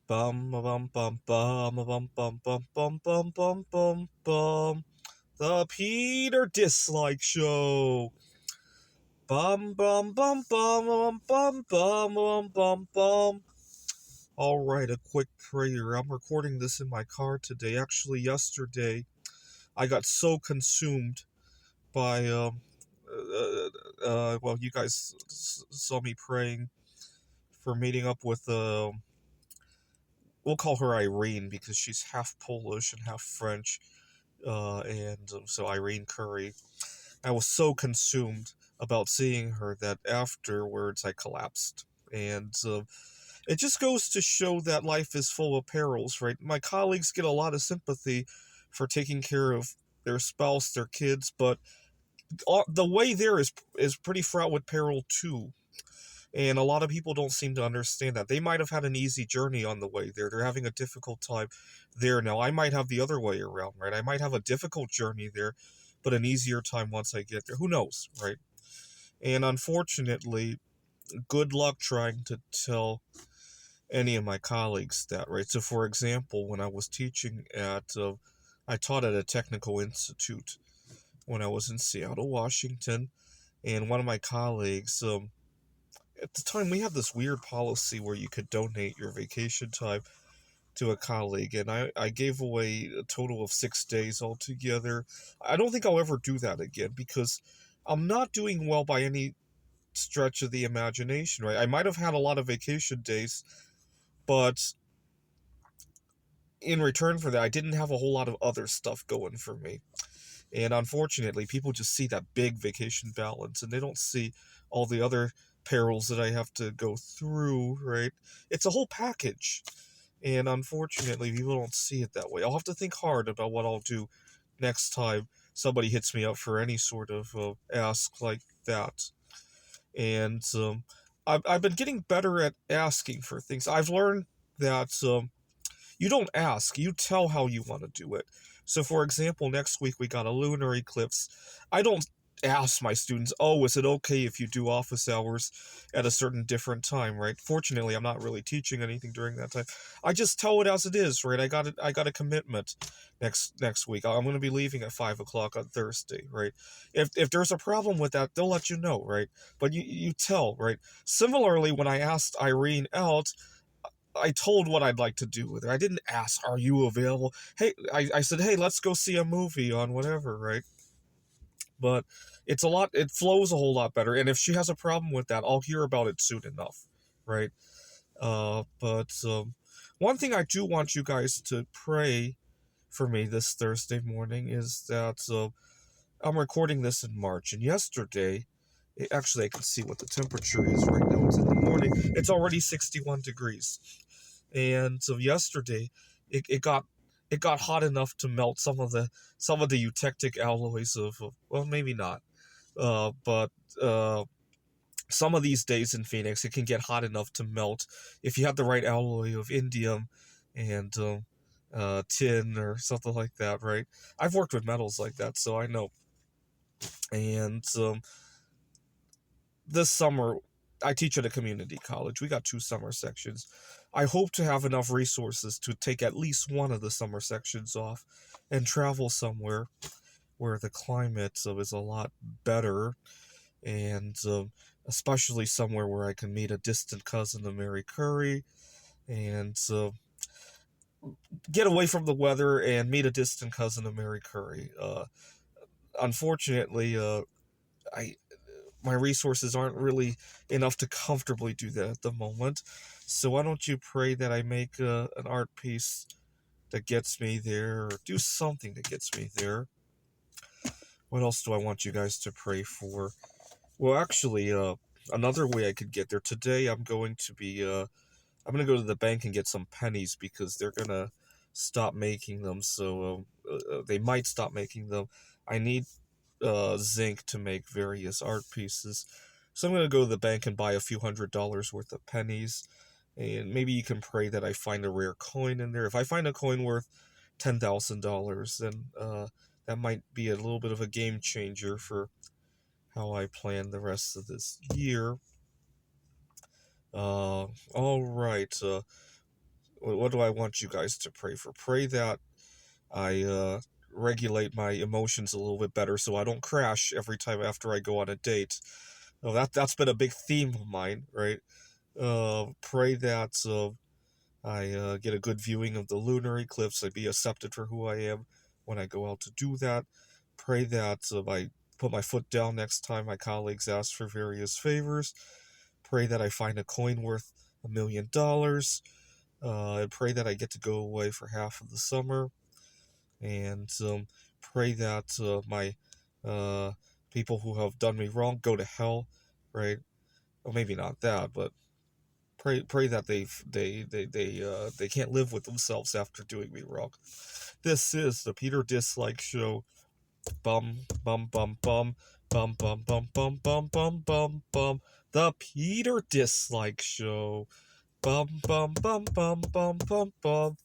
Bum bum bum bum bum bum bum bum bum bum bum bum. The Peter Dislike Show. Bum bum bum bum bum bum bum bum bum bum. All right, a quick prayer. I'm recording this in my car today. Actually, yesterday I got so consumed by well, you guys saw me praying for meeting up with we'll call her Irene because she's half Polish and half French, and so Irene Curry. I was so consumed about seeing her that afterwards I collapsed. And it just goes to show that life is full of perils, right? My colleagues get a lot of sympathy for taking care of their spouse, their kids, but the way there is pretty fraught with peril too. And a lot of people don't seem to understand that. They might have had an easy journey on the way there. They're having a difficult time there now. I might have the other way around, right? I might have a difficult journey there, but an easier time once I get there. Who knows, right? And unfortunately, good luck trying to tell any of my colleagues that, right? So, for example, when I was teaching I taught at a technical institute when I was in Seattle, Washington, and one of my colleagues, at the time we had this weird policy where you could donate your vacation time to a colleague, and I gave away a total of 6 days altogether. I don't think I'll ever do that again because I'm not doing well by any stretch of the imagination, right? I might have had a lot of vacation days, but in return for that, I didn't have a whole lot of other stuff going for me. And unfortunately, people just see that big vacation balance and they don't see all the other perils that I have to go through, right? It's a whole package. And unfortunately, people don't see it that way. I'll have to think hard about what I'll do next time somebody hits me up for any sort of ask like that. And I've been getting better at asking for things. I've learned that you don't ask, you tell how you want to do it. So, for example, next week we got a lunar eclipse. I don't ask my students, oh, is it okay if you do office hours at a certain different time, right? Fortunately, I'm not really teaching anything during that time. I just tell it as it is, right? I got a commitment next week. I'm going to be leaving at 5 o'clock on Thursday, right? If there's a problem with that, they'll let you know, right? But you tell, right? Similarly, when I asked Irene out, I told what I'd like to do with her. I didn't ask, are you available? Hey, I said, hey, let's go see a movie on whatever, right? But it flows a whole lot better. And if she has a problem with that, I'll hear about it soon enough, right? But one thing I do want you guys to pray for me this Thursday morning is that I'm recording this in March. And yesterday, actually, I can see what the temperature is right now. It's in the morning. It's already 61 degrees. And so yesterday it got hot enough to melt some of the eutectic alloys of well, maybe not, but some of these days in Phoenix it can get hot enough to melt if you have the right alloy of indium and tin or something like that, right? I've worked with metals like that, so I know. And this summer I teach at a community college. We got two summer sections. I hope to have enough resources to take at least one of the summer sections off and travel somewhere where the climate is a lot better, and especially somewhere where I can meet a distant cousin of Mary Curry and get away from the weather and meet a distant cousin of Mary Curry. Unfortunately, I my resources aren't really enough to comfortably do that at the moment. So why don't you pray that I make an art piece that gets me there, or do something that gets me there? What else do I want you guys to pray for? Well, actually, another way I could get there today, I'm gonna go to the bank and get some pennies because they're gonna stop making them. So they might stop making them. I need zinc to make various art pieces. So I'm gonna go to the bank and buy a few $100s worth of pennies, and maybe you can pray that I find a rare coin in there. If I find a coin worth $10,000, then that might be a little bit of a game changer for how I plan the rest of this year. All right. what do I want you guys to pray for? Pray that I regulate my emotions a little bit better so I don't crash every time after I go on a date. Oh, that's been a big theme of mine, right? Pray that I get a good viewing of the lunar eclipse. I be accepted for who I am when I go out to do that. Pray that I put my foot down next time my colleagues ask for various favors. Pray that I find a coin worth $1 million. And pray that I get to go away for half of the summer. And pray that my people who have done me wrong go to hell, right? Well, maybe not that, but pray that they can't live with themselves after doing me wrong. This is the Peter Dislike Show. Bum bum bum bum bum bum bum bum bum bum bum bum. The Peter Dislike Show. Bum bum bum bum bum bum bum.